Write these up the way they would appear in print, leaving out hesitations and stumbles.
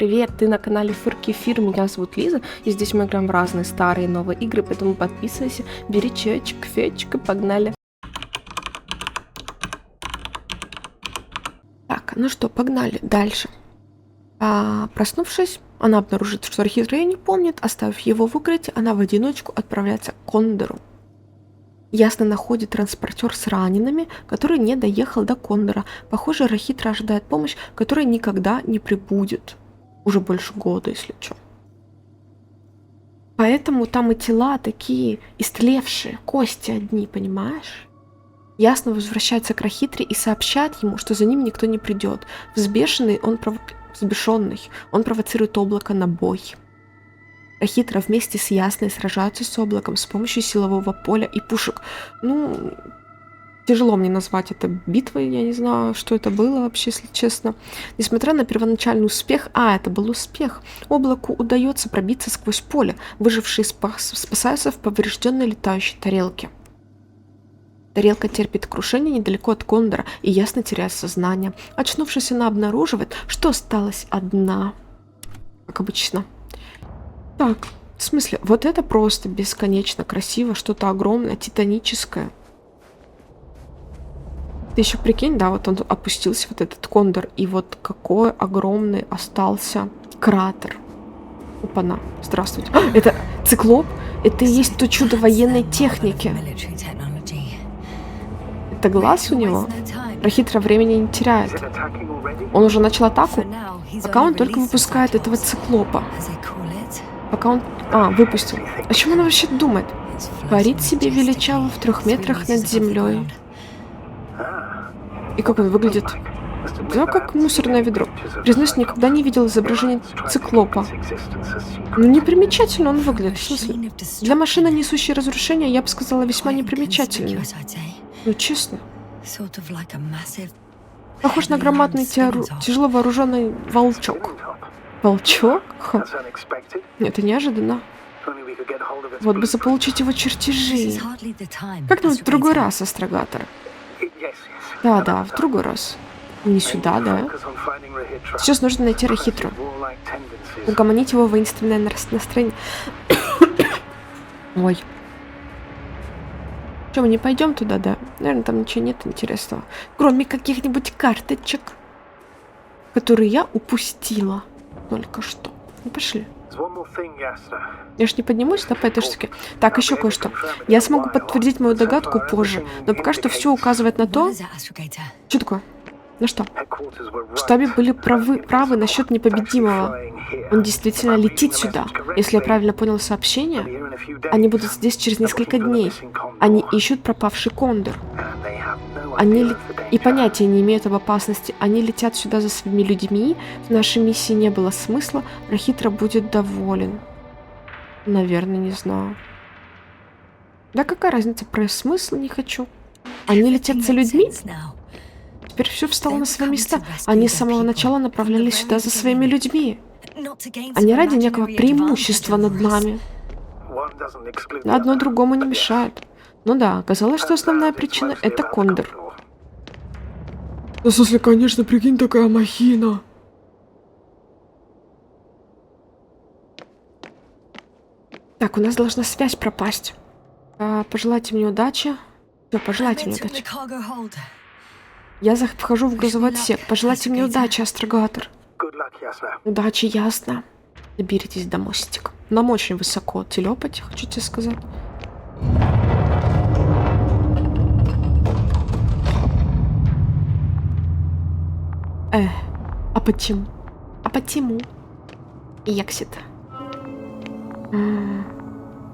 Привет, ты на канале Фыр-Кефир, меня зовут Лиза, и здесь мы играем в разные старые и новые игры, поэтому подписывайся, бери чаечек, кофеечек и погнали. Так, ну что, погнали дальше. Проснувшись, она обнаружит, что архитектор ее не помнит, оставив его в укрытии, она в одиночку отправляется к Кондору. Ясно находит транспортер с ранеными, который не доехал до Кондора. Похоже, Рахитра ожидает помощь, которая никогда не прибудет. Уже больше года, если что. Поэтому там и тела такие истлевшие, кости одни, понимаешь? Ясно возвращается к Рахитре и сообщает ему, что за ним никто не придет. Взбешенный он провоцирует облако на бой. Рахитра вместе с Ясной сражаются с облаком с помощью силового поля и пушек. Ну, тяжело мне назвать это битвой, я не знаю, что это было вообще, если честно. Несмотря на первоначальный успех, это был успех, облаку удается пробиться сквозь поле. Выжившие спасаются в поврежденной летающей тарелке. Тарелка терпит крушение недалеко от Кондора и Ясно теряет сознание. Очнувшись, она обнаруживает, что осталась одна. Как обычно. Так, в смысле, вот это просто бесконечно красиво, что-то огромное, титаническое. Ты еще прикинь, да, вот он опустился, вот этот Кондор, и вот какой огромный остался кратер. Опа-на, здравствуйте. Это циклоп? Это и есть то чудо военной техники. Это глаз у него? Рахитра времени не теряет. Он уже начал атаку? Пока он только выпускает этого циклопа. Пока он... выпустил. О чем он вообще думает? Парит себе величаво в 3 метрах над землей. И как он выглядит? Да, как мусорное ведро. Признаюсь, никогда не видел изображение циклопа. Ну, непримечательно он выглядит. В смысле? Для машины, несущей разрушения, я бы сказала, весьма непримечательно. Ну, честно. Похож на громадный тяжело вооруженный волчок. Волчок? Ха. Это неожиданно. Вот бы заполучить его чертежи. Как-нибудь в другой раз, астрогатор. Да, в другой раз. Не сюда, да? Сейчас нужно найти Рахитру. Угомонить его воинственное настроение. Ой. Что, мы не пойдем туда, да? Наверное, там ничего нет интересного. Кроме каких-нибудь карточек, которые я упустила только что. Ну, пошли. Я ж не поднимусь, да, по этой штуке. Так, еще кое-что. Я смогу подтвердить мою догадку позже, но пока что все указывает на то... Что такое? На что? В штабе были правы насчет непобедимого. Он действительно летит сюда. Если я правильно понял сообщение, они будут здесь через несколько дней. Они ищут пропавший Кондор. Они и понятия не имеют об опасности. Они летят сюда за своими людьми. В нашей миссии не было смысла. Рахитра будет доволен. Наверное, не знаю. Да какая разница, про смысл не хочу. Они летят за людьми? Теперь все встало на свои места. Они с самого начала направлялись сюда за своими людьми. А не ради некого преимущества над нами. Одно другому не мешает. Ну да, оказалось, что основная причина — это Кондор. Да, в смысле, конечно, прикинь, такая махина. Так, у нас должна связь пропасть. Пожелайте мне удачи. Все, пожелайте мне удачи. Я вхожу в грузовой отсек. Пожелайте мне удачи, астрогатор. Удачи, Ясно. Доберитесь до мостика. Нам очень высоко телепать, хочу тебе сказать. А почему? Эксит.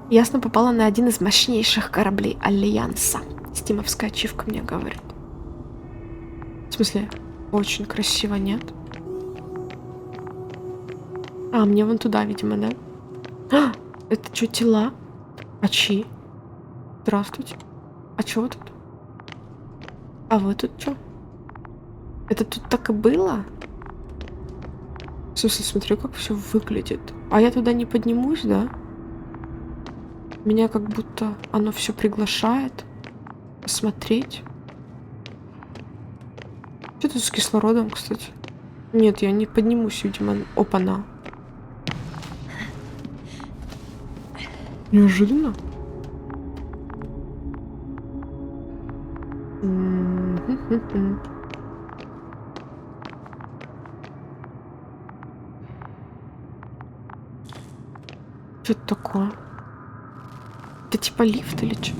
Ясно попала на один из мощнейших кораблей Альянса. Стимовская ачивка мне говорит. В смысле, очень красиво, нет? Мне вон туда, видимо, да? Это что, тела? А чьи? Здравствуйте. А что вы тут? А вы тут что? Это тут так и было? В смысле, смотрю, как все выглядит. А я туда не поднимусь, да? Меня как будто оно все приглашает посмотреть. Что тут с кислородом, кстати? Нет, я не поднимусь, видимо. Опа-на. Неожиданно. Что это такое? Это типа лифт или что?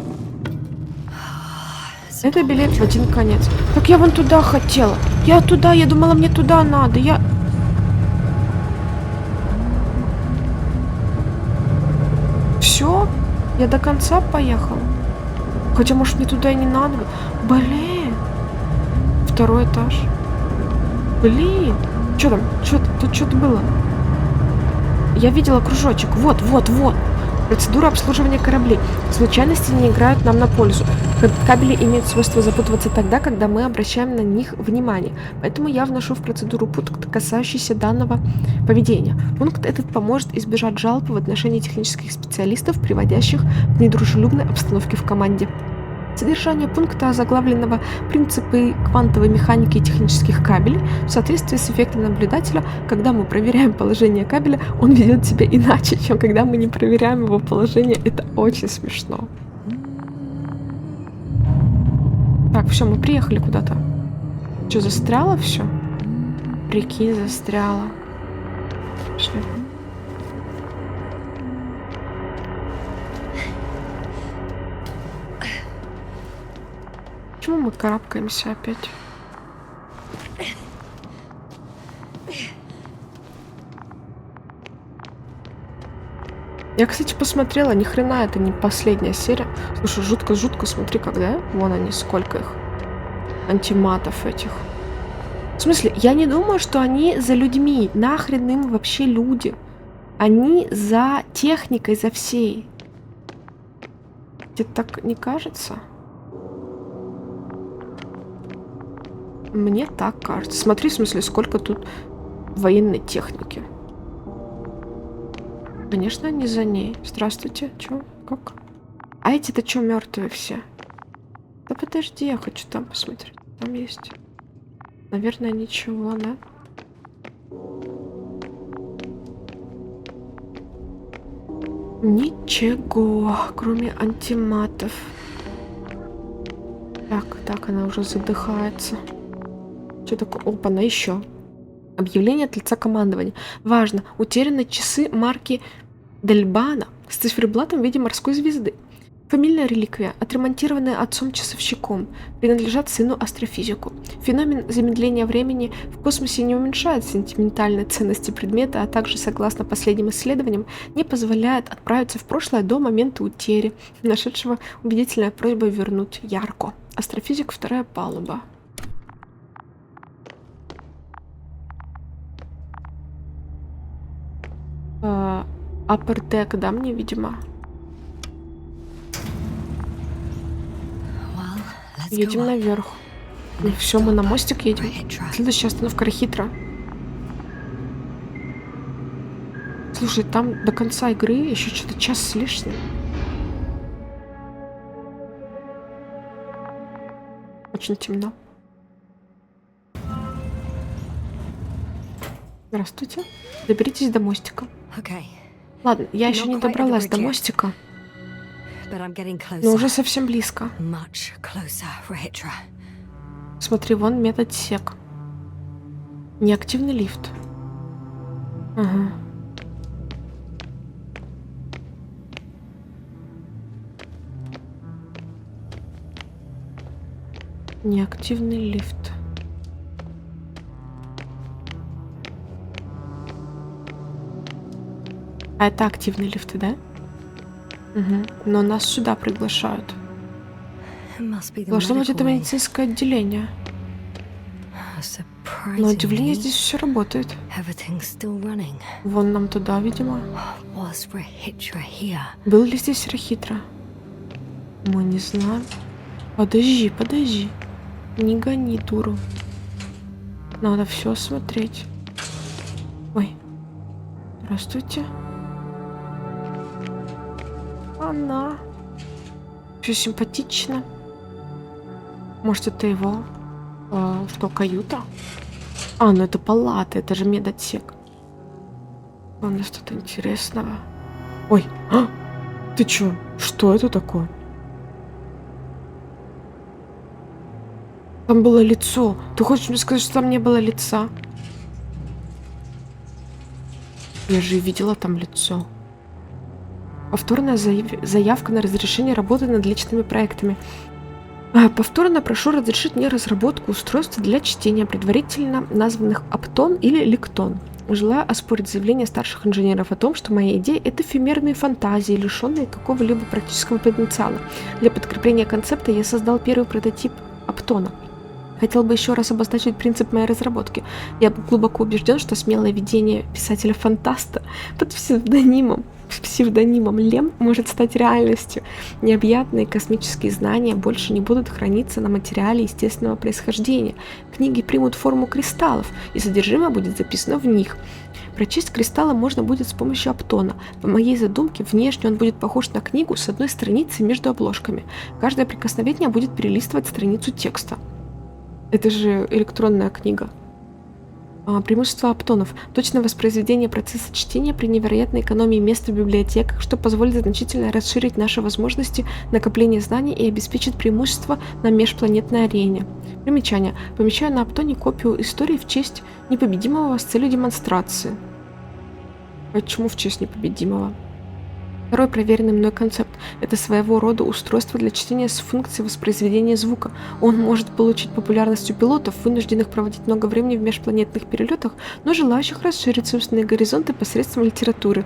Это билет в один конец. Так я вон туда хотела. Я туда, я думала, мне туда надо. Все? Я до конца поехала? Хотя, может, мне туда и не надо. Блин. Второй этаж. Блин. Что там? Тут что-то было. Я видела кружочек. Вот. Процедура обслуживания кораблей. Случайности не играют нам на пользу. Кабели имеют свойство запутываться тогда, когда мы обращаем на них внимание. Поэтому я вношу в процедуру пункт, касающийся данного поведения. Пункт этот поможет избежать жалоб в отношении технических специалистов, приводящих к недружелюбной обстановке в команде. Содержание пункта, озаглавленного «Принципы квантовой механики и технических кабелей», в соответствии с эффектом наблюдателя, когда мы проверяем положение кабеля, он ведет себя иначе, чем когда мы не проверяем его положение. Это очень смешно. Так, все, мы приехали куда-то. Что, застряло все? Прикинь, застряло. Пошли. Почему мы карабкаемся опять? Я, кстати, посмотрела, ни хрена это не последняя серия. Слушай, жутко, смотри, когда. Вон они, сколько их. Антиматов этих. В смысле, я не думаю, что они за людьми. Нахрен им вообще люди. Они за техникой, за всей. Тебе так не кажется? Мне так кажется. Смотри, в смысле, сколько тут военной техники. Конечно, они за ней. Здравствуйте. Чё? Как? А эти-то чё мертвые все? Да подожди, я хочу там посмотреть. Там есть. Наверное, ничего, да? Ничего, кроме антиматов. Так, она уже задыхается. Что такое? Опа-на, еще. Объявление от лица командования. Важно, утеряны часы марки Дельбана с циферблатом в виде морской звезды. Фамильная реликвия, отремонтированная отцом-часовщиком, принадлежат сыну астрофизику. Феномен замедления времени в космосе не уменьшает сентиментальной ценности предмета, а также, согласно последним исследованиям, не позволяет отправиться в прошлое до момента утери, нашедшего убедительная просьба вернуть Ярко. Астрофизик, 2-я палуба. Upper deck, да, мне, видимо. Едем наверх. Ну, все, мы на мостик едем. Следующая остановка Рахитра. Слушай, там до конца игры еще что-то час с лишним. Очень темно. Здравствуйте. Доберитесь до мостика. Ладно, я еще не добралась до мостика. Но уже совсем близко. Смотри, вон медотсек. Неактивный лифт. Ага. Неактивный лифт. А это активные лифты, да? Угу. Но нас сюда приглашают. Должно быть, это медицинское отделение. На удивление, здесь все работает. Вон нам туда, видимо. Был ли здесь Рахитра? Мы не знаем. Подожди. Не гони, дуру. Надо все смотреть. Ой. Здравствуйте. Она. Все симпатично. Может, это его что, каюта? А, ну это палата, это же медотсек. У нас тут интересного. Ой, ты чё? Что это такое? Там было лицо. Ты хочешь мне сказать, что там не было лица? Я же видела там лицо. Повторная заявка на разрешение работы над личными проектами. Повторно прошу разрешить мне разработку устройства для чтения, предварительно названных Аптон или Лектон. Желаю оспорить заявление старших инженеров о том, что моя идея – это эфемерные фантазии, лишенные какого-либо практического потенциала. Для подкрепления концепта я создал первый прототип Аптона. Хотел бы еще раз обозначить принцип моей разработки. Я глубоко убежден, что смелое видение писателя-фантаста под псевдонимом Лем может стать реальностью. Необъятные космические знания больше не будут храниться на материале естественного происхождения. Книги примут форму кристаллов, и содержимое будет записано в них. Прочесть кристаллы можно будет с помощью Аптона. По моей задумке, внешне он будет похож на книгу с одной страницей между обложками. Каждое прикосновение будет перелистывать страницу текста. Это же электронная книга. Преимущество Аптонов. Точное воспроизведение процесса чтения при невероятной экономии места в библиотеках, что позволит значительно расширить наши возможности накопления знаний и обеспечит преимущество на межпланетной арене. Примечание. Помещаю на Аптоне копию истории в честь непобедимого с целью демонстрации. Почему в честь непобедимого? Второй проверенный мной концепт – это своего рода устройство для чтения с функцией воспроизведения звука. Он может получить популярность у пилотов, вынужденных проводить много времени в межпланетных перелетах, но желающих расширить собственные горизонты посредством литературы.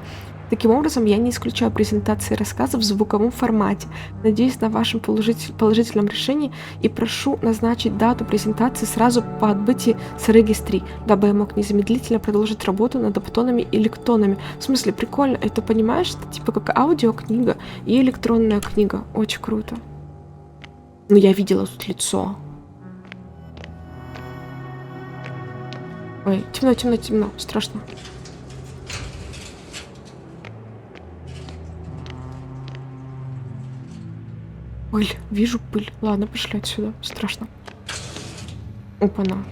Таким образом, я не исключаю презентации рассказов в звуковом формате. Надеюсь на вашем положительном решении и прошу назначить дату презентации сразу по отбытии с Регис-3, дабы я мог незамедлительно продолжить работу над Аптонами и Лектонами. В смысле, прикольно. Это, понимаешь, это типа как аудиокнига и электронная книга. Очень круто. Но я видела тут лицо. Ой, темно, темно, темно. Страшно. Пыль. Вижу пыль. Ладно, пошли отсюда. Страшно. Опа-на.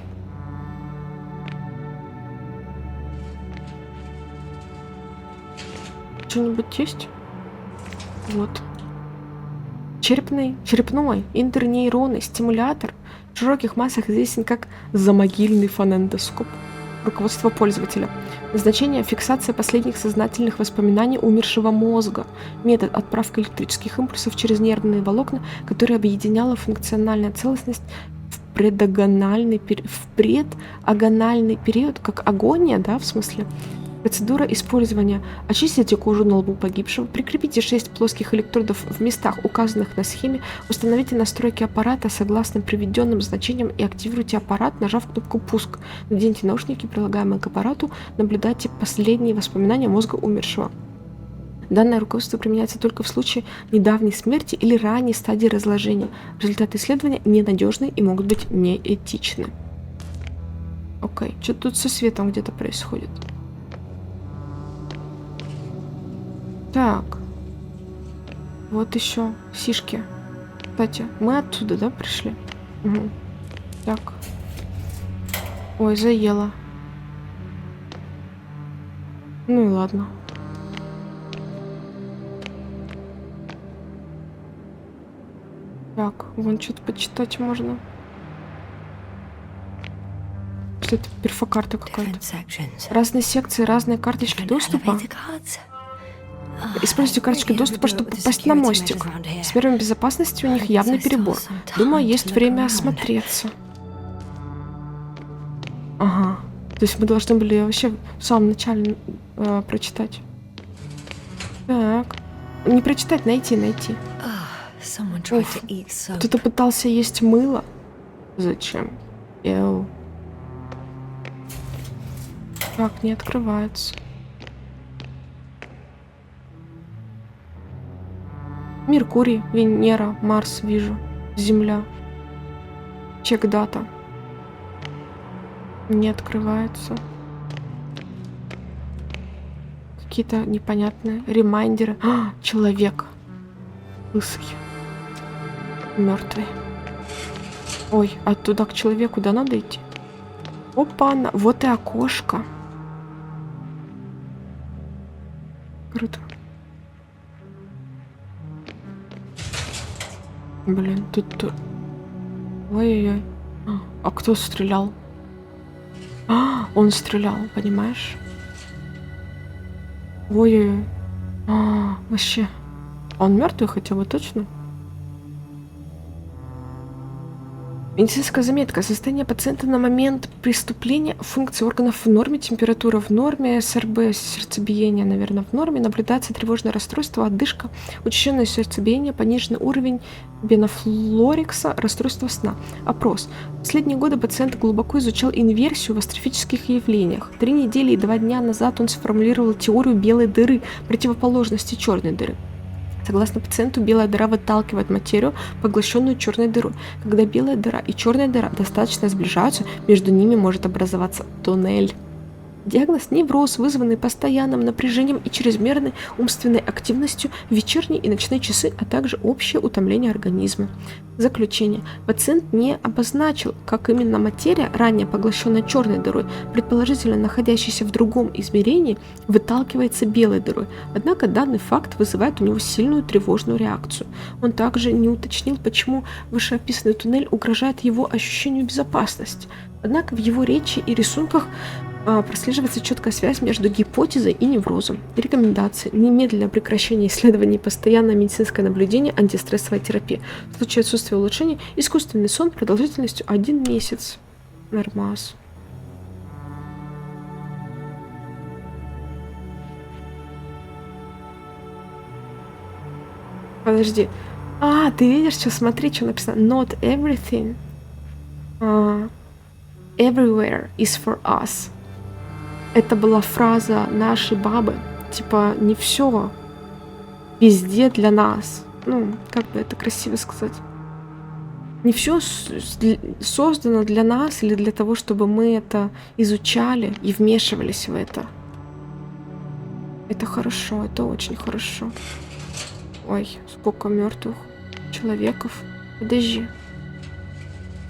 Что-нибудь есть? Вот. Черепной интернейронный стимулятор в широких массах известен как замогильный фонендоскоп. Руководство пользователя. Назначение – фиксация последних сознательных воспоминаний умершего мозга. Метод – отправка электрических импульсов через нервные волокна, которые объединяла функциональная целостность в предагональный период, как агония, да, в смысле. Процедура использования. Очистите кожу на лбу погибшего, прикрепите 6 плоских электродов в местах, указанных на схеме, установите настройки аппарата согласно приведенным значениям и активируйте аппарат, нажав кнопку «Пуск». Наденьте наушники, прилагаемые к аппарату, наблюдайте последние воспоминания мозга умершего. Данное руководство применяется только в случае недавней смерти или ранней стадии разложения. Результаты исследования ненадежны и могут быть неэтичны. Окей, что-то тут со светом где-то происходит. Так. Вот еще сишки. Кстати, мы отсюда, да, пришли? Угу. Так. Ой, заела. Ну и ладно. Так, вон что-то почитать можно. Что это? Перфокарта какая-то. Разные секции, разные карточки доступа. Используйте карточки доступа, чтобы попасть на мостик. С мерами безопасности у них явный перебор. Думаю, есть время осмотреться. Ага. То есть мы должны были вообще в самом начале прочитать. Так. Не прочитать, найти. Кто-то пытался есть мыло. Зачем? Эу. Так, не открывается. Меркурий, Венера, Марс вижу. Земля. Чек дата. Не открывается. Какие-то непонятные ремайндеры. Человек. Лысый. Мертвый. Ой, оттуда к человеку, да, надо идти? Опа, вот и окошко. Круто. Блин, тут... Ой-ой-ой. А кто стрелял? Он стрелял, понимаешь? Ой-ой-ой. Вообще. Он мертвый хотя бы, точно? Медицинская заметка. Состояние пациента на момент преступления. Функции органов в норме, температура в норме, СРБ, сердцебиение, наверное, в норме. Наблюдается тревожное расстройство, одышка, учащенное сердцебиение, пониженный уровень бенофлорикса, расстройство сна. Опрос. В последние годы пациент глубоко изучал инверсию в астрофических явлениях. 3 недели и 2 дня назад он сформулировал теорию белой дыры, противоположности черной дыры. Согласно пациенту, белая дыра выталкивает материю, поглощенную черной дырой. Когда белая дыра и черная дыра достаточно сближаются, между ними может образоваться туннель. Диагноз – невроз, вызванный постоянным напряжением и чрезмерной умственной активностью в вечерние и ночные часы, а также общее утомление организма. Заключение. Пациент не обозначил, как именно материя, ранее поглощенная черной дырой, предположительно находящаяся в другом измерении, выталкивается белой дырой. Однако данный факт вызывает у него сильную тревожную реакцию. Он также не уточнил, почему вышеописанный туннель угрожает его ощущению безопасности. Однако в его речи и рисунках прослеживается четкая связь между гипотезой и неврозом. Рекомендации. Немедленное прекращение исследований, постоянное медицинское наблюдение, антистрессовая терапия. В случае отсутствия улучшений, искусственный сон продолжительностью 1 месяц. Нормас. Подожди. Ты видишь, что? Смотри, что написано. Not everything. Everywhere is for us. Это была фраза нашей бабы. Типа, не все везде для нас. Ну, как бы это красиво сказать. Не все создано для нас или для того, чтобы мы это изучали и вмешивались в это. Это хорошо, это очень хорошо. Ой, сколько мертвых человеков. Подожди.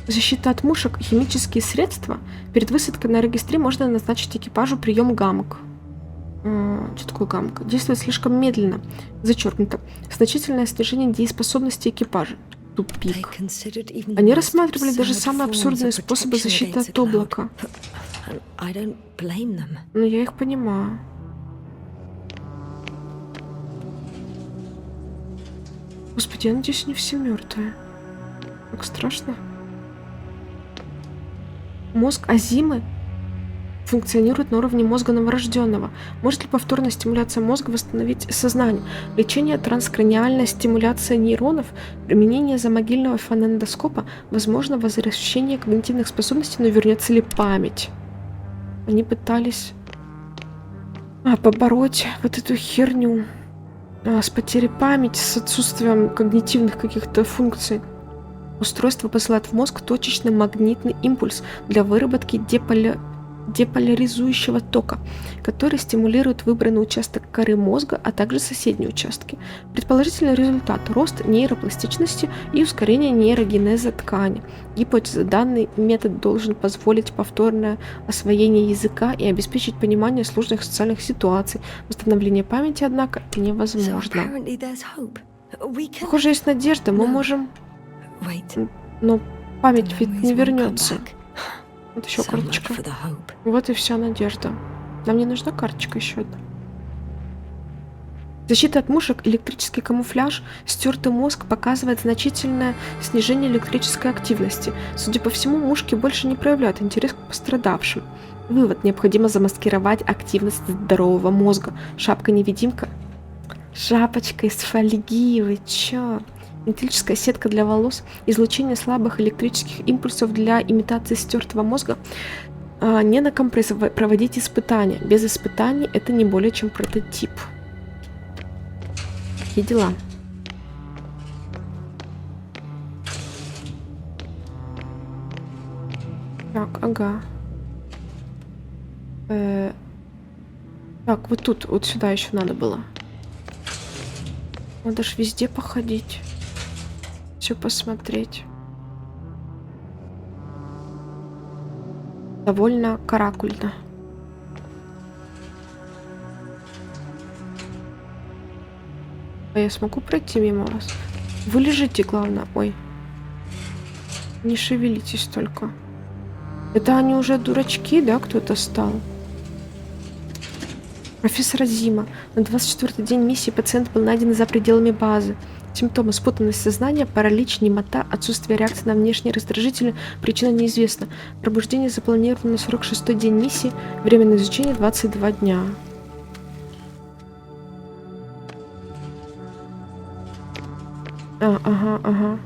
Защита от мушек. Химические средства. Перед высадкой на аэрогестре можно назначить экипажу прием гамок. Что такое гамка? Действует слишком медленно. Зачеркнуто. Значительное снижение дееспособности экипажа. Тупик. Они рассматривали даже самые абсурдные способы защиты от облака. Но я их понимаю. Господи, я надеюсь, они все мертвые. Так страшно. Мозг Азимы функционирует на уровне мозга новорожденного. Может ли повторная стимуляция мозга восстановить сознание? Лечение транскраниальной стимуляции нейронов, применение замогильного фонендоскопа, возможно возвращение когнитивных способностей, но вернется ли память? Они пытались побороть вот эту херню с потерей памяти, с отсутствием когнитивных каких-то функций. Устройство посылает в мозг точечный магнитный импульс для выработки деполяризующего тока, который стимулирует выбранный участок коры мозга, а также соседние участки. Предположительный результат – рост нейропластичности и ускорение нейрогенеза ткани. Гипотеза: данный метод должен позволить повторное освоение языка и обеспечить понимание сложных социальных ситуаций. Восстановление памяти, однако, невозможно. Похоже, есть надежда, мы можем... Но память ведь не вернется. Вот еще карточка. Вот и вся надежда. Нам не нужна карточка еще одна. Защита от мушек, электрический камуфляж, стертый мозг показывает значительное снижение электрической активности. Судя по всему, мушки больше не проявляют интерес к пострадавшим. Вывод: необходимо замаскировать активность здорового мозга. Шапка-невидимка. Шапочка из фольги, вы чё? Металлическая сетка для волос, излучение слабых электрических импульсов для имитации стертого мозга. Не на ком проводить испытания. Без испытаний это не более чем прототип. Такие дела. Так, ага. Так, вот тут, вот сюда еще надо было. Надо ж везде походить. Все посмотреть. Довольно каракульно. А я смогу пройти мимо вас? Вы лежите, главное. Ой. Не шевелитесь только. Это они уже дурачки, да, кто-то стал? Профессор Азима. На 24-й день миссии пациент был найден за пределами базы. Симптомы: спутанность сознания, паралич, немота, отсутствие реакции на внешние раздражители, причина неизвестна. Пробуждение запланировано на 46-й день миссии, время на изучение 22 дня. Ага.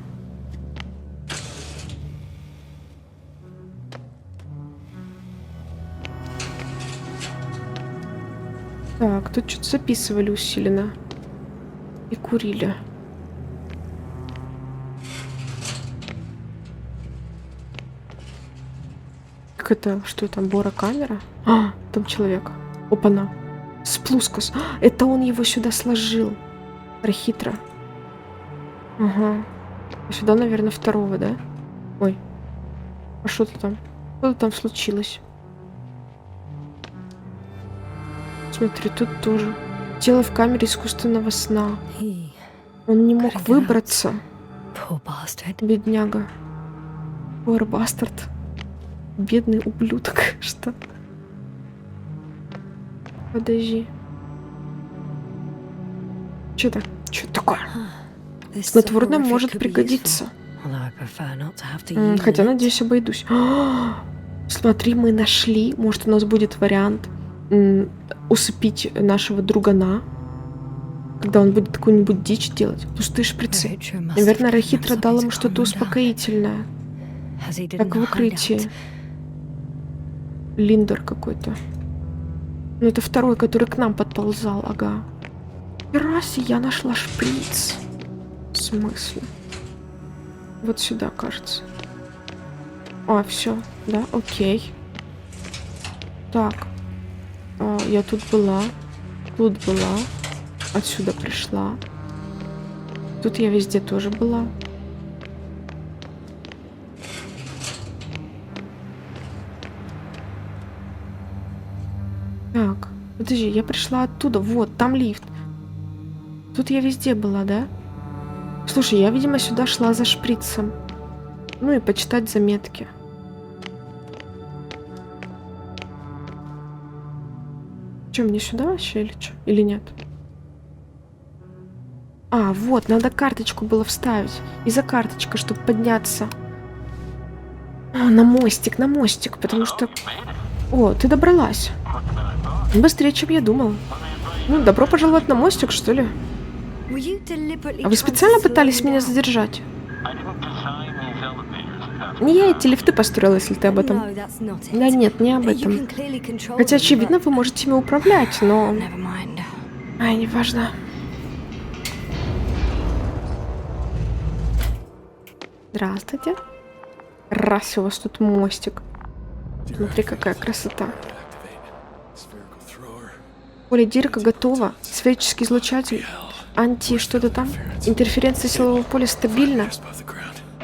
Так, тут что-то записывали усиленно. И курили. Как это? Что там? Бора-камера? А, там человек. Опа-на. Сплускос. Это он его сюда сложил. Рахитра. Ага. А сюда, наверное, второго, да? Ой. А что-то там? Что-то там случилось. Смотри, тут тоже. Тело в камере искусственного сна. Он не мог выбраться. Бедняга. Poor bastard. Бедный ублюдок. Что? Подожди. Что-то? Что такое? Снотворное может пригодиться. Хотя, надеюсь, обойдусь. Смотри, мы нашли. Может, у нас будет вариант усыпить нашего другана, когда он будет какую-нибудь дичь делать. Пустые шприцы. Наверное, Рахитра дал ему что-то успокоительное. Как в укрытии. Линдер какой-то. Ну, это второй, который к нам подползал, ага. Раз, я нашла шприц. В смысле? Вот сюда, кажется. А, все, да, окей. Так. Я тут была. Отсюда пришла. Тут я везде тоже была. Так, подожди, я пришла оттуда. Вот, там лифт. Тут я везде была, да? Слушай, я, видимо, сюда шла за шприцем. Ну и почитать заметки. Что, мне сюда вообще или что? Или нет? А, вот, надо карточку было вставить. И за карточкой, чтобы подняться. На мостик, потому что... О, ты добралась. Быстрее, чем я думал. Ну, добро пожаловать на мостик, что ли? А вы специально пытались меня задержать? Не я эти лифты построила, если ты об этом. Да нет, не об этом. Хотя, очевидно, вы можете ими управлять, но... Ай, неважно. Здравствуйте. Раз, у вас тут мостик. Смотри, какая красота. Поле Дирка готово. Сферический излучатель. Анти... что-то там. Интерференция силового поля стабильна.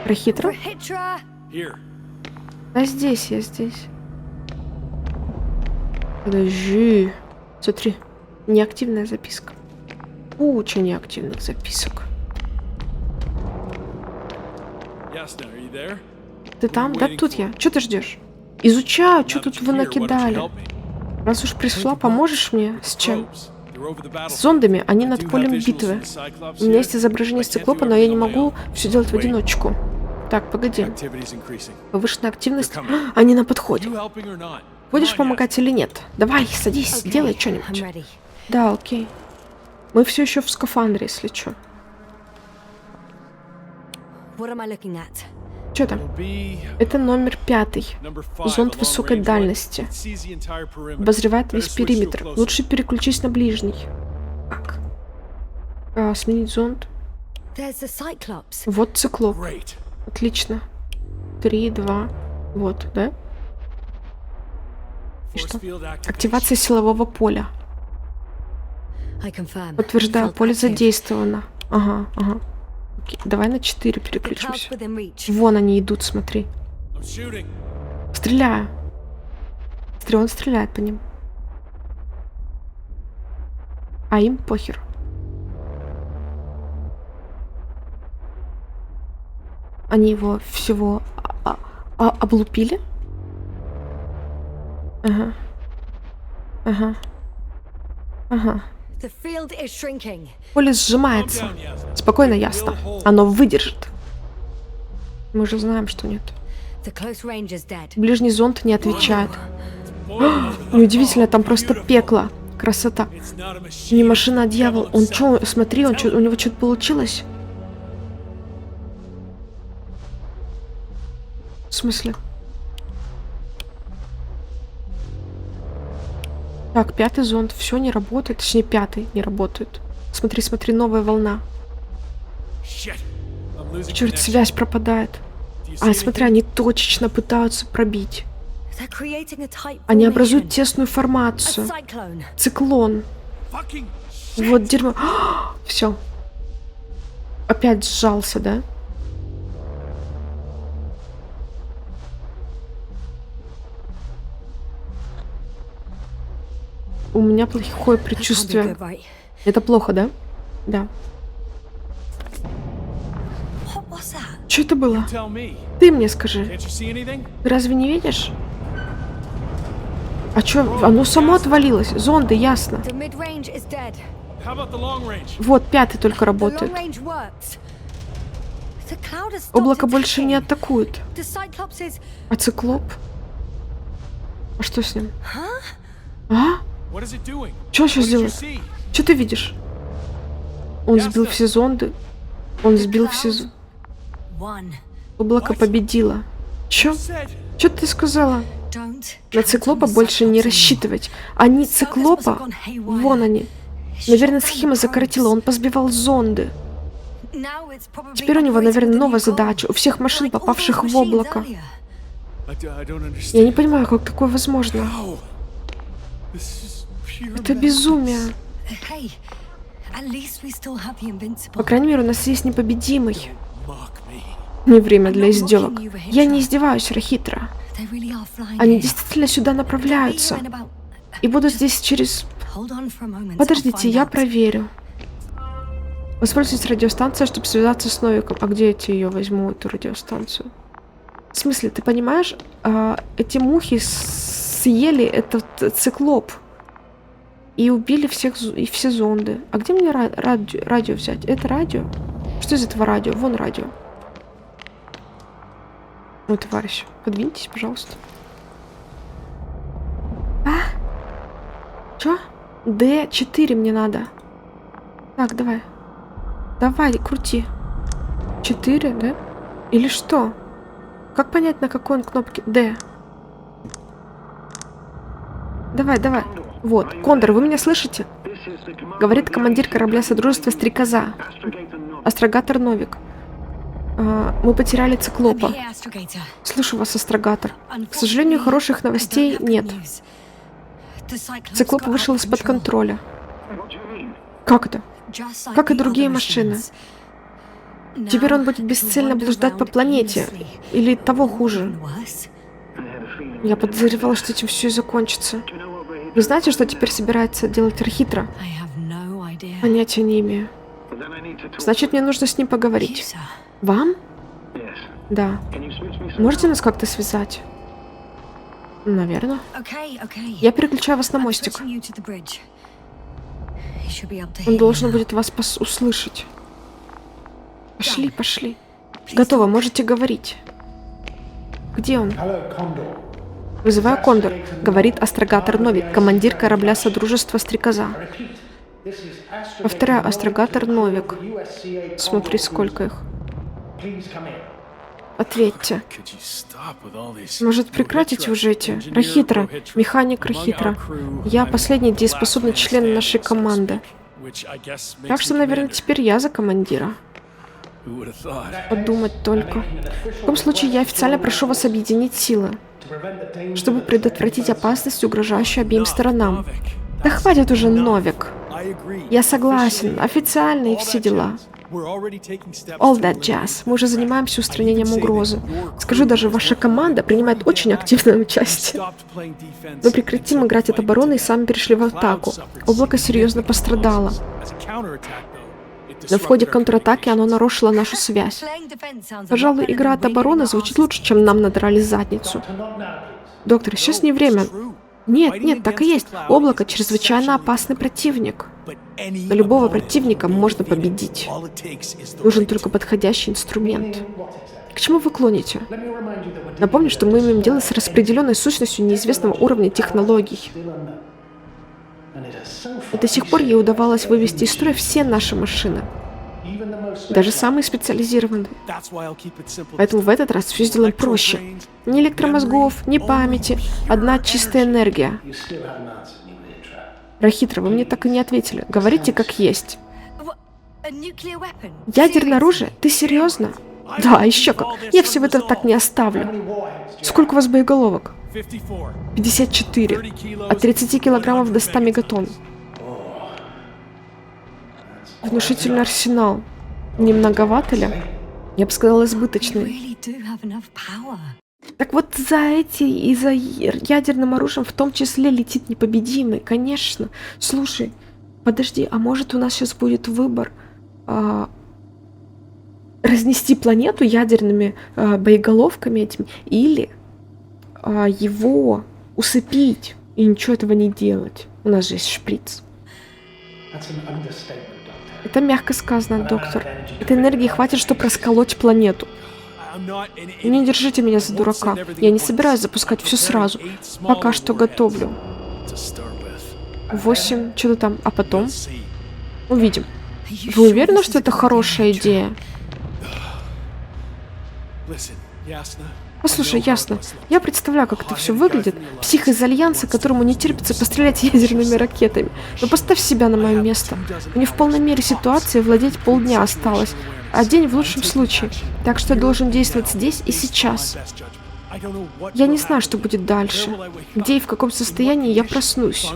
Рахитра? Да здесь, я здесь. Подожди. Смотри. Неактивная записка. Куча неактивных записок. Ты там? Да тут я. Что ты ждешь? Изучаю, что тут вы накидали. Раз уж пришла, поможешь мне? С чем? С зондами, они над полем битвы. У меня есть изображение циклопа, но я не могу все делать в одиночку. Так, погоди. Повышенная активность. Они на подходе. Будешь помогать или нет? Давай, садись, делай что-нибудь. Да, окей. Мы все еще в скафандре, если что. Что там? Это номер 5. Зонд высокой дальности. Обозревает весь периметр. Лучше переключись на ближний. Так. Сменить зонд. Вот циклоп. Отлично. 3, 2. Вот, да? И что? Активация силового поля. Подтверждаю, поле задействовано. Ага. Окей, давай на 4 переключимся. Вон они идут, смотри. Стреляю. Он стреляет по ним. А им похер. Они его всего облупили? Ага. Ага. Ага. Поле сжимается. Спокойно, ясно. Оно выдержит. Мы же знаем, что нет. Ближний зонд не отвечает. Неудивительно, там просто пекло. Красота. Не машина, а дьявол. Он чё, смотри, у него что-то получилось. В смысле? Так, 5-й зонд. Все не работает. Точнее, 5-й не работает. Смотри, смотри, новая волна. Черт, связь пропадает. А, смотри, они точечно пытаются пробить. Они образуют тесную формацию. Циклон. Вот дерьмо. Все. Опять сжался, да? У меня плохое предчувствие. Это плохо, да? Да. Что это было? Ты мне скажи. Ты разве не видишь? А чё? Оно само отвалилось. Зонды, ясно. Вот, 5-й только работает. Облако больше не атакует. А циклоп? А что с ним? А? Что сейчас делает? Что ты видишь? Он сбил все зонды. Он сбил все... Облако победило. Чё? Чё ты сказала? На циклопа больше не рассчитывать. Они циклопа... Вон они. Наверное, схема закоротила. Он позбивал зонды. Теперь у него, наверное, новая задача. У всех машин, попавших в облако. Я не понимаю, как такое возможно. Это безумие. По крайней мере, у нас есть непобедимый. Не время для издевок. Я не издеваюсь, Рахитра. Они действительно сюда направляются. И будут здесь через... Подождите, я проверю. Воспользуйтесь радиостанцией, чтобы связаться с Новиком. А где я тебе ее возьму, эту радиостанцию? В смысле, ты понимаешь? Эти мухи съели этот циклоп. И убили все зонды. А где мне радио взять? Это радио? Что из этого радио? Вон радио. Ой, товарищ, подвиньтесь, пожалуйста. А? Чё? D4 мне надо. Так, давай. Давай, крути. 4, да? Или что? Как понять, на какой он кнопке? D. Давай, давай. Вот, Кондор, вы меня слышите? Говорит командир корабля Содружества Стрекоза. Астрогатор Новик. Мы потеряли циклопа. Слышу вас, Астрогатор. К сожалению, хороших новостей нет. Циклоп вышел из-под контроля. Как это? Как и другие машины. Теперь он будет бесцельно блуждать по планете. Или того хуже. Я подозревала, что этим все и закончится. Вы знаете, что теперь собирается делать Рахитра? Понятия не имею. Значит, мне нужно с ним поговорить. Вам? Да. Можете нас как-то связать? Наверное. Я переключаю вас на мостик. Он должен будет вас услышать. Пошли, пошли. Готово, можете говорить. Где он? Вызываю Кондор, говорит Астрогатор Новик, командир корабля Содружества Стрекоза. Повторяю, Астрогатор Новик. Смотри, сколько их. Ответьте. Может, прекратите уже эти? Рахитра, механик Рахитра. Я последний дееспособный член нашей команды. Так что, наверное, теперь я за командира. Подумать только. В таком случае я официально прошу вас объединить силы, чтобы предотвратить опасность, угрожающую обеим сторонам. Да хватит уже, Новик. Я согласен, официально и все дела. All that jazz. Мы уже занимаемся устранением угрозы. Скажу, даже ваша команда принимает очень активное участие. Мы прекратим играть от обороны и сами перешли в атаку. Облако серьезно пострадало. Но в ходе контратаки оно нарушило нашу связь. Пожалуй, игра от обороны звучит лучше, чем нам надрали задницу. Доктор, сейчас не время. Нет, так и есть. Облако — чрезвычайно опасный противник. Но любого противника можно победить. Нужен только подходящий инструмент. К чему вы клоните? Напомню, что мы имеем дело с распределенной сущностью неизвестного уровня технологий. И до сих пор ей удавалось вывести из строя все наши машины. Даже самые специализированные. Поэтому в этот раз все сделаем проще. Ни электромозгов, ни памяти. Одна чистая энергия. Рахитра, вы мне так и не ответили. Говорите как есть. Ядерное оружие? Ты серьезно? Да, еще как. Я все это так не оставлю. Сколько у вас боеголовок? 54. От 30 килограммов до 100 мегатонн. Внушительный арсенал. Не многовато ли? Я бы сказала, избыточный. Так вот и за ядерным оружием в том числе летит непобедимый, конечно. Слушай, подожди, а может у нас сейчас будет выбор разнести планету ядерными боеголовками этими или его усыпить и ничего этого не делать? У нас же есть шприц. Это мягко сказано, доктор. Этой энергии хватит, чтобы расколоть планету. Не держите меня за дурака. Я не собираюсь запускать все сразу. Пока что готовлю. 8, что-то там. А потом? Увидим. Вы уверены, что это хорошая идея? Послушай, ясно. Я представляю, как это все выглядит. Псих из Альянса, которому не терпится пострелять ядерными ракетами. Но поставь себя на мое место. Мне в полной мере ситуации владеть полдня осталось, а день в лучшем случае. Так что я должен действовать здесь и сейчас. Я не знаю, что будет дальше. Где и в каком состоянии я проснусь.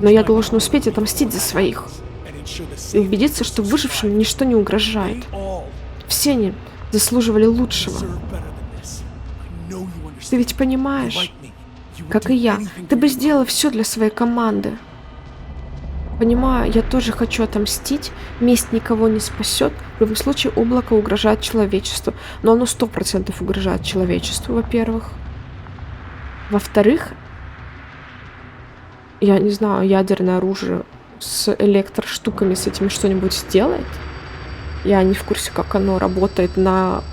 Но я должен успеть отомстить за своих. И убедиться, что выжившим ничто не угрожает. Все они заслуживали лучшего. Ты ведь понимаешь, как и я, ты бы сделала все для своей команды. Понимаю, я тоже хочу отомстить, месть никого не спасет. В любом случае, облако угрожает человечеству. Но оно 100% угрожает человечеству, во-первых. Во-вторых, я не знаю, ядерное оружие с электроштуками, с этими что-нибудь сделает? Я не в курсе, как оно работает на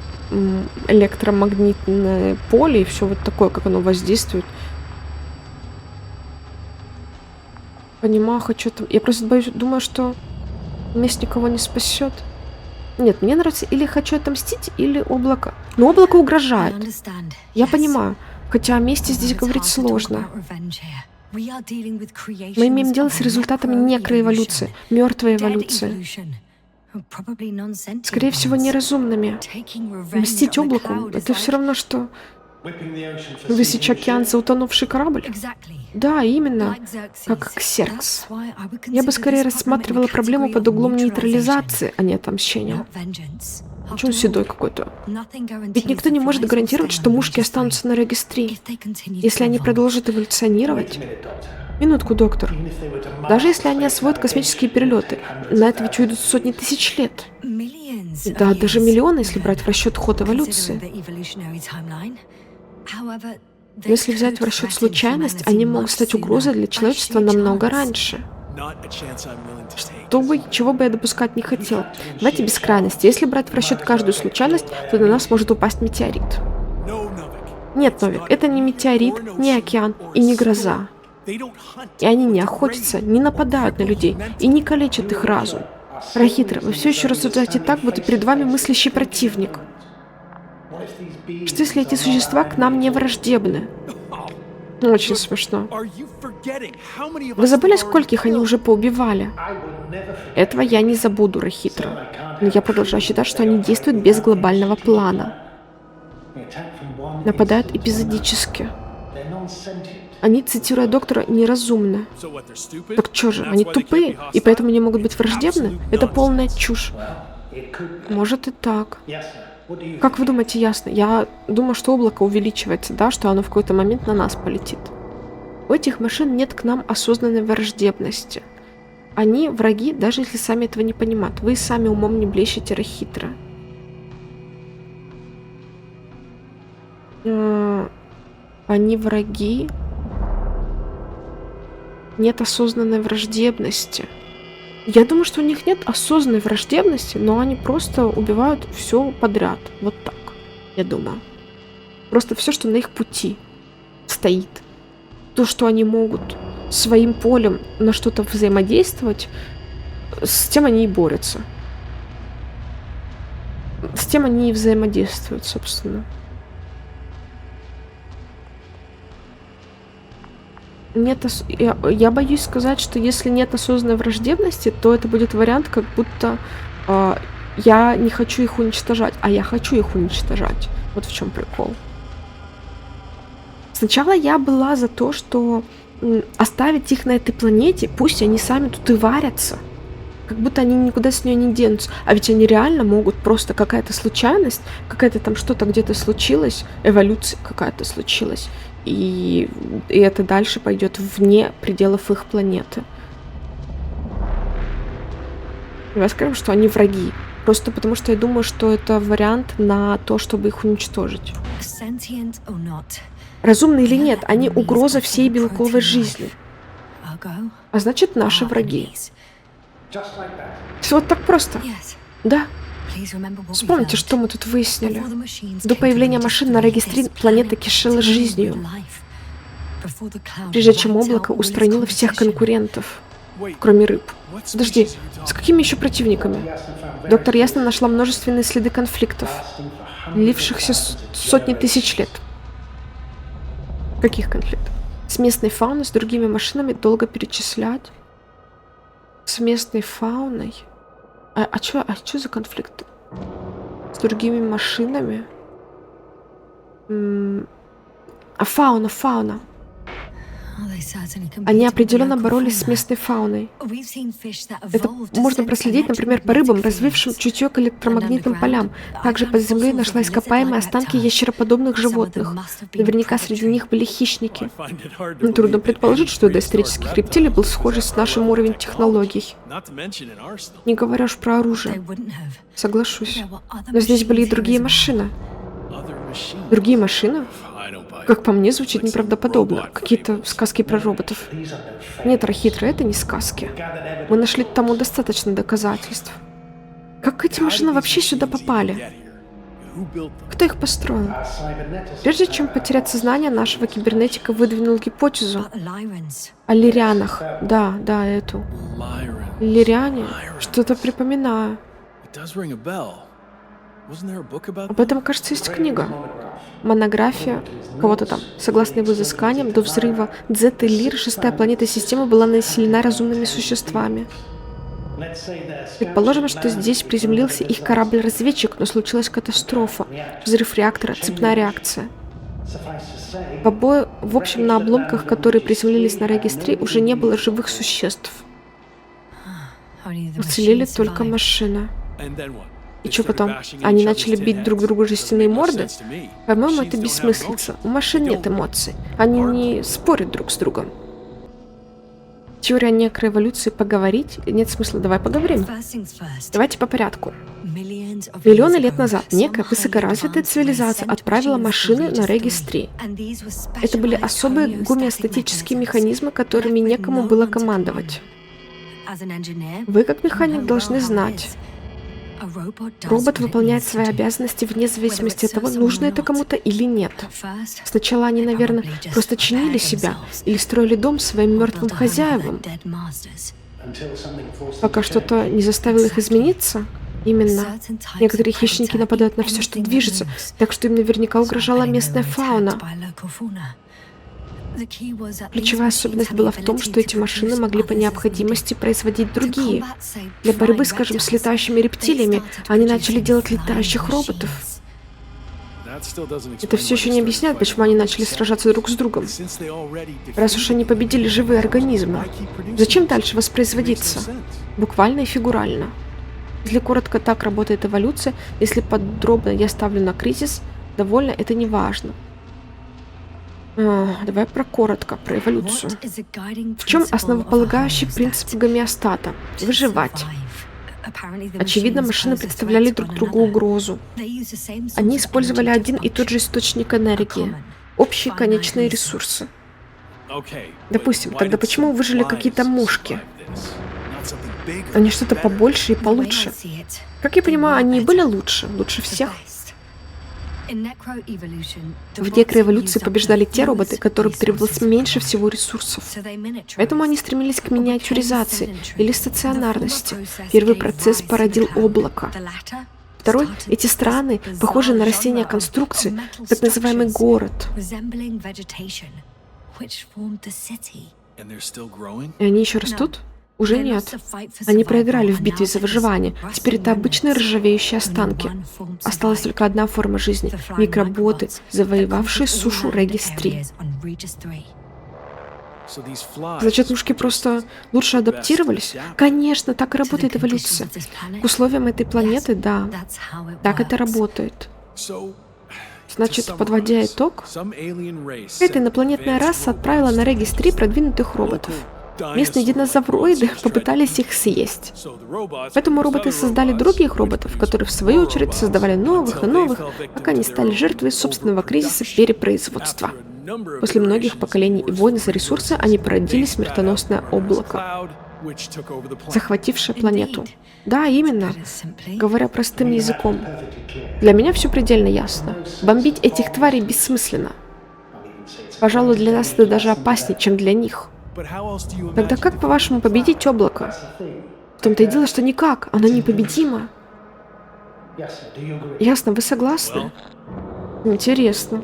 электромагнитное поле и все вот такое, как оно воздействует. Понимаю, хочу там. Я просто боюсь, думаю, что месть никого не спасет. Нет, мне нравится или хочу отомстить, или облако. Но облако угрожает. Я понимаю. Хотя о мести здесь говорить сложно. Мы имеем дело с результатами некроэволюции, мертвой эволюции. Скорее всего, неразумными. Мстить облаку — это все равно, что высечь океан за утонувший корабль. Да, именно, как Ксеркс. Я бы скорее рассматривала проблему под углом нейтрализации, а не отомщения. Чё он седой какой-то? Ведь никто не может гарантировать, что мушки останутся на регистре, если они продолжат эволюционировать. Минутку, доктор. Даже если они освоят космические перелеты, на это ведь уйдут сотни тысяч лет. Да, даже миллионы, если брать в расчет ход эволюции. Но если взять в расчет случайность, они могут стать угрозой для человечества намного раньше. Чего бы я допускать не хотел. Давайте без крайности. Если брать в расчет каждую случайность, то на нас может упасть метеорит. Нет, Новик, это не метеорит, не океан и не гроза. И они не охотятся, не нападают на людей и не калечат их разум. Рахитра, вы все еще рассуждаете так, будто перед вами мыслящий противник. Что если эти существа к нам не враждебны? Очень смешно. Вы забыли, скольких они уже поубивали? Этого я не забуду, Рахитра. Но я продолжаю считать, что они действуют без глобального плана. Нападают эпизодически. Они, цитируя доктора, неразумны. Так что же, они тупые, и поэтому не могут быть враждебны? Это полная чушь. Может и так. Как вы думаете, ясно? Я думаю, что облако увеличивается, да, что оно в какой-то момент на нас полетит. У этих машин нет к нам осознанной враждебности. Они враги, даже если сами этого не понимают. Вы сами умом не блещете хитро. Они враги. Нет осознанной враждебности. Я думаю, что у них нет осознанной враждебности, но они просто убивают все подряд. Вот так, я думаю. Просто все, что на их пути стоит. То, что они могут своим полем на что-то взаимодействовать, с тем они и борются. С тем они и взаимодействуют, собственно. Я боюсь сказать, что если нет осознанной враждебности, то это будет вариант, как будто я не хочу их уничтожать, а я хочу их уничтожать. Вот в чем прикол. Сначала я была за то, что оставить их на этой планете, пусть они сами тут и варятся. Как будто они никуда с нее не денутся. А ведь они реально могут просто какая-то случайность, какая-то там что-то где-то случилось, эволюция какая-то случилась. И это дальше пойдет вне пределов их планеты. Я скажу, что они враги. Просто потому, что я думаю, что это вариант на то, чтобы их уничтожить. Разумны или нет, они угроза всей белковой жизни. А значит, наши враги. Все вот так просто. Да. Вспомните, что мы тут выяснили. До появления машин на регистре планета кишела жизнью, прежде чем облако устранило всех конкурентов, кроме рыб. Подожди, с какими еще противниками? Доктор Ясно нашла множественные следы конфликтов, длившихся сотни тысяч лет. Каких конфликтов? С местной фауной, с другими машинами долго перечислять. С местной фауной? А что за конфликты? С другими машинами? Фауна. Они определенно боролись с местной фауной. Это можно проследить, например, по рыбам, развившим чутье к электромагнитным полям. Также под землей нашла ископаемые останки ящероподобных животных. Наверняка среди них были хищники. Трудно предположить, что у доисторических рептилий был схожий с нашим уровень технологий. Не говоря уж про оружие. Соглашусь. Но здесь были и другие машины. Другие машины? Как по мне, звучит неправдоподобно. Какие-то сказки про роботов. Нет, Рахитра, это не сказки. Мы нашли тому достаточно доказательств. Как эти машины вообще сюда попали? Кто их построил? Прежде чем потерять сознание, нашего кибернетика выдвинул гипотезу о лирианах. Да, эту. Лириане? Что-то припоминаю. Об этом, кажется, есть книга. Монография кого-то там. Согласно его изысканиям, до взрыва Дзеты Лир, шестая планета системы была населена разумными существами. Предположим, что здесь приземлился их корабль-разведчик, но случилась катастрофа. Взрыв реактора, цепная реакция. В общем, на обломках, которые приземлились на регистре, уже не было живых существ. Уцелели только машины. И что потом? Они начали бить друг другу жестяные морды? По-моему, это бессмыслица. У машин нет эмоций. Они не спорят друг с другом. Теория о некроэволюции поговорить? Нет смысла, давай поговорим. Давайте по порядку. Миллионы лет назад некая высокоразвитая цивилизация отправила машины на регистри. Это были особые гомеостатические механизмы, которыми некому было командовать. Вы, как механик, должны знать. Робот выполняет свои обязанности вне зависимости от того, нужно это кому-то или нет. Сначала они, наверное, просто чинили себя или строили дом своим мертвым хозяевам, пока что-то не заставило их измениться. Именно. Некоторые хищники нападают на все, что движется, так что им наверняка угрожала местная фауна. Ключевая особенность была в том, что эти машины могли по необходимости производить другие. Для борьбы, скажем, с летающими рептилиями, они начали делать летающих роботов. Это все еще не объясняет, почему они начали сражаться друг с другом. Раз уж они победили живые организмы, зачем дальше воспроизводиться? Буквально и фигурально. Если коротко, так работает эволюция. Если подробно я ставлю на кризис, довольно, это не важно. Давай про коротко, про эволюцию. В чем основополагающий принцип гомеостата? Выживать. Очевидно, машины представляли друг другу угрозу. Они использовали один и тот же источник энергии, общие конечные ресурсы. Допустим, тогда почему выжили какие-то мушки? Они что-то побольше и получше. Как я понимаю, они и были лучше всех. В некроэволюции побеждали те роботы, которые требовалось меньше всего ресурсов. Поэтому они стремились к миниатюризации или стационарности. Первый процесс породил облако. Второй — эти страны, похожие на растения конструкции, так называемый город. И они еще растут? Уже нет. Они проиграли в битве за выживание. Теперь это обычные ржавеющие останки. Осталась только одна форма жизни — микроботы, завоевавшие сушу Регис-3. Значит, мушки просто лучше адаптировались? Конечно, так и работает эволюция. К условиям этой планеты, да. Так это работает. Значит, подводя итог, эта инопланетная раса отправила на Регис-3 продвинутых роботов. Местные динозавроиды попытались их съесть. Поэтому роботы создали других роботов, которые в свою очередь создавали новых и новых, пока не стали жертвой собственного кризиса перепроизводства. После многих поколений и войн за ресурсы они породили смертоносное облако, захватившее планету. Да, именно. Говоря простым языком. Для меня все предельно ясно. Бомбить этих тварей бессмысленно. Пожалуй, для нас это даже опаснее, чем для них. Тогда как, по-вашему, победить облако? В том-то и дело, что никак, оно непобедимо. Ясно, вы согласны? Интересно.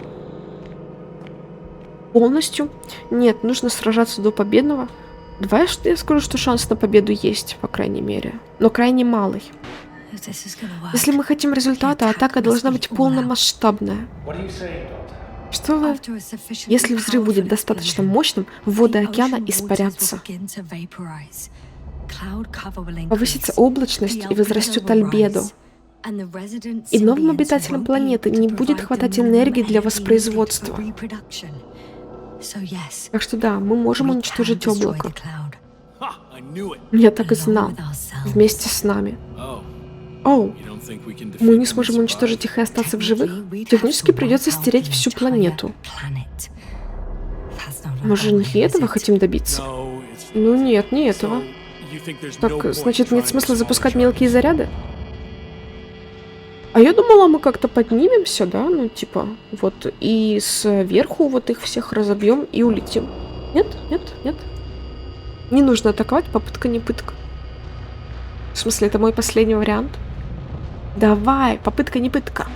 Полностью? Нет, нужно сражаться до победного. Давай я скажу, что шанс на победу есть, по крайней мере. Но крайне малый. Если мы хотим результата, атака должна быть полномасштабная. Что вы? Если взрыв будет достаточно мощным, воды океана испарятся. Повысится облачность и возрастет альбедо. И новым обитателям планеты не будет хватать энергии для воспроизводства. Так что да, мы можем уничтожить облако. Я так и знал. Вместе с нами. Оу, мы не сможем уничтожить их и остаться в живых? Технически придется стереть всю планету. Мы же не этого хотим добиться? Ну нет, не этого. Так, значит, нет смысла запускать мелкие заряды? А я думала, мы как-то поднимемся, да? Ну, типа, вот, и сверху вот их всех разобьем и улетим. Нет, нет, нет. Не нужно атаковать, попытка не пытка. В смысле, это мой последний вариант? Давай, попытка не пытка.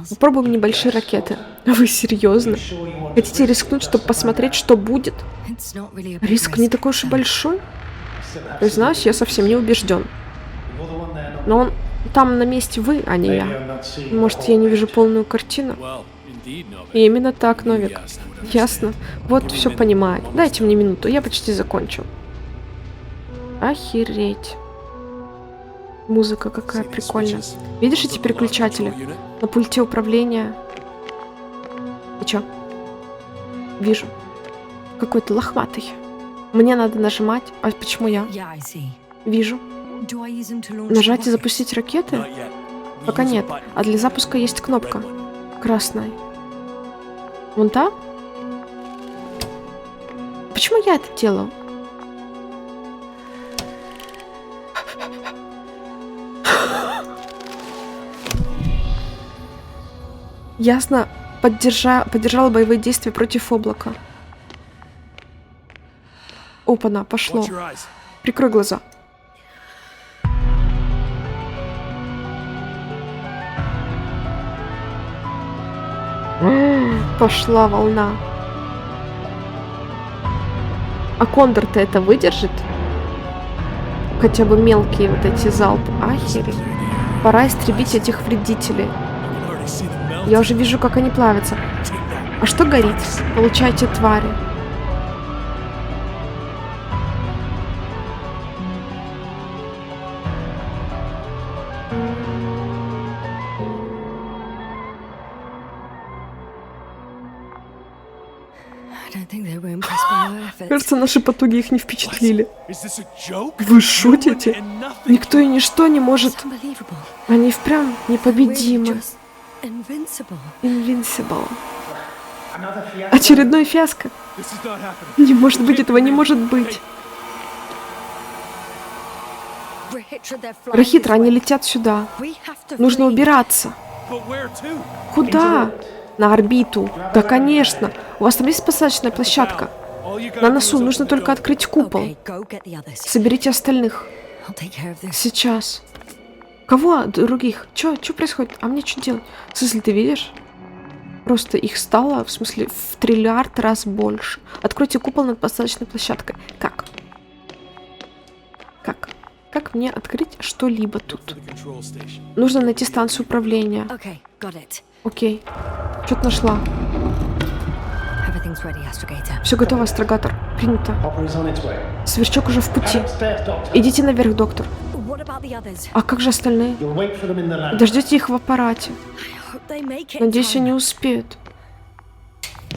Попробуем небольшие ракеты. Вы серьезно? Хотите рискнуть, чтобы посмотреть, что будет? Риск не такой уж и большой. Знаешь, я совсем не убежден. Но он там на месте вы, а не я. Может, я не вижу полную картину? И именно так, Новик. Ясно. Вот все понимает. Дайте мне минуту, я почти закончил. Охереть. Музыка какая прикольная. Видишь эти переключатели? На пульте управления. И чё? Вижу. Какой-то лохматый. Мне надо нажимать. А почему я? Вижу. Нажать и запустить ракеты? Пока нет. А для запуска есть кнопка. Красная. Вон та? Почему я это делаю? Ясно, поддержала боевые действия против облака. Опа-на, пошло. Прикрой глаза. Пошла волна. А кондор-то это выдержит? Хотя бы мелкие вот эти залпы. Ахери. Пора истребить этих вредителей. Я уже вижу, как они плавятся. А что горит? Получайте, твари. кажется, наши потуги их не впечатлили. Вы шутите? Никто и ничто не может... Они впрямь непобедимы. Invincible. Очередной фиаско. Не может быть, этого не может быть. Рахитра, они летят сюда. Нужно убираться. Куда? На орбиту. Да, конечно. У вас там есть посадочная площадка? На носу. Нужно только открыть купол. Соберите остальных. Сейчас. Кого других? Чё происходит? А мне что делать? В смысле, ты видишь? Просто их стало, в смысле, в триллиард раз больше. Откройте купол над посадочной площадкой. Как? Как мне открыть что-либо тут? Нужно найти станцию управления. Окей. Что-то нашла. Все готово, астрогатор. Принято. Сверчок уже в пути. Идите наверх, доктор. А как же остальные? Дождите их в аппарате. Надеюсь, они успеют.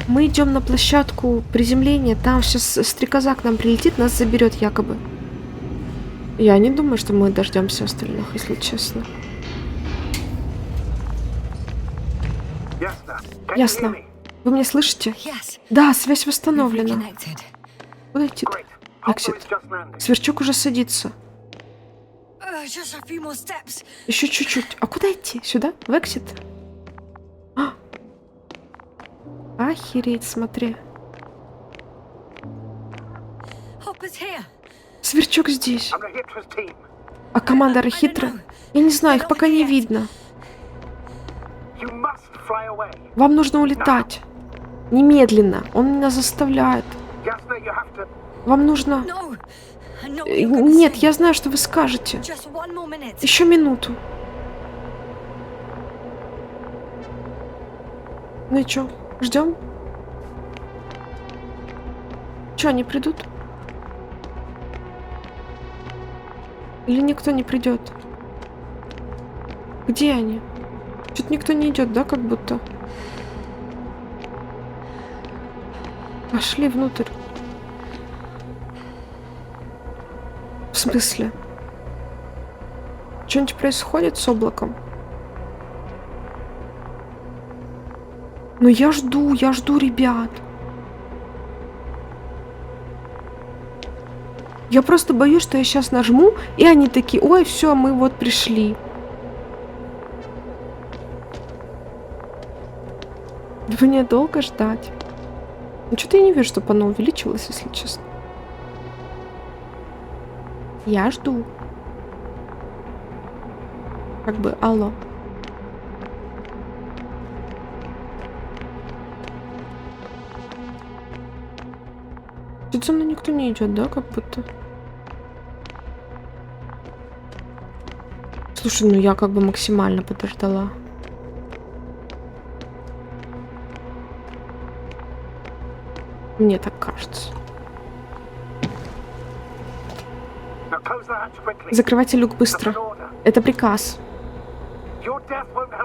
Мы идем на площадку приземления. Там сейчас стрекоза к нам прилетит, нас заберет якобы. Я не думаю, что мы дождемся остальных, если честно. Ясно. Вы меня слышите? Да, связь восстановлена. Куда идти? Эксит. Сверчок уже садится. Еще чуть-чуть. А куда идти? Сюда? В эксит? Охереть, смотри. Сверчок здесь. А команда Рахитра? Я не знаю, их пока не видно. Вам нужно улетать. Немедленно. Он меня заставляет. Вам нужно... Нет, я знаю, что вы скажете. Еще минуту. Ну и чё? Ждем? Чё, они придут? Или никто не придет? Где они? Что-то никто не идет, да, как будто? Пошли внутрь. В смысле? Что-нибудь происходит с облаком? Ну я жду, ребят. Я просто боюсь, что я сейчас нажму, и они такие: ой, все, мы вот пришли. Мне долго ждать. Ну что-то я не вижу, чтобы оно увеличилось, если честно. Я жду. Как бы, алло. Тут за мной никто не идет, да, как будто. Слушай, ну я как бы максимально подождала. Мне так кажется. Закрывайте люк быстро. Это приказ.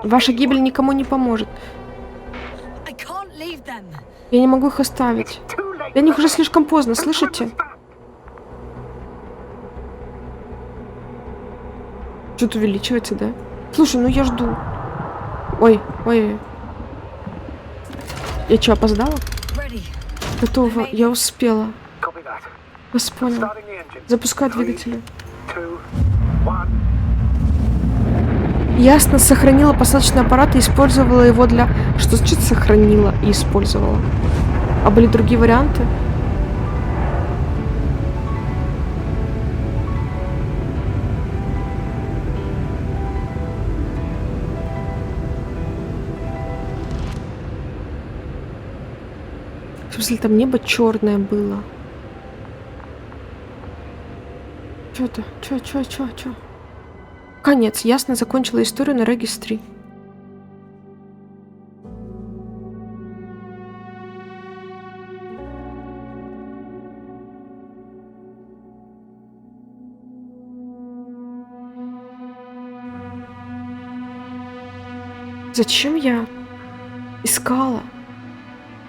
Ваша гибель никому не поможет. Я не могу их оставить. Для них уже слишком поздно, слышите? Что-то увеличивается, да? Слушай, ну я жду. Ой. Я что, опоздала? Готово, я успела. Вас понял. Запускаю двигатели. Ясно, сохранила посадочный аппарат и использовала его для... Что значит сохранила и использовала? А были другие варианты? В смысле, там небо черное было. Чё-то? Чё? Конец. Ясно, закончила историю на Регис 3. Зачем я искала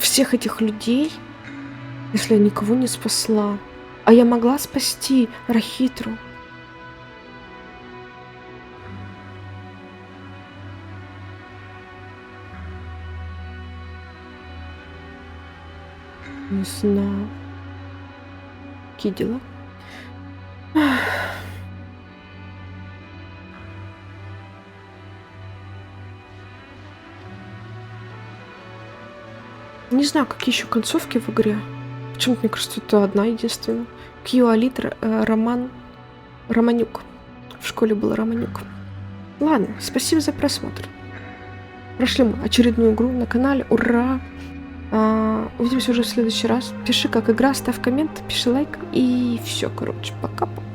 всех этих людей если я никого не спасла? А я могла спасти Рахитру. Не знаю. Какие дела? Не знаю, какие еще концовки в игре. Почему-то мне кажется, это одна единственная. Кью Алит, Романюк. В школе был Романюк. Ладно, спасибо за просмотр. Прошли мы очередную игру на канале. Ура! Увидимся уже в следующий раз. Пиши, как игра, ставь коммент, пиши лайк. И все, короче, пока-пока.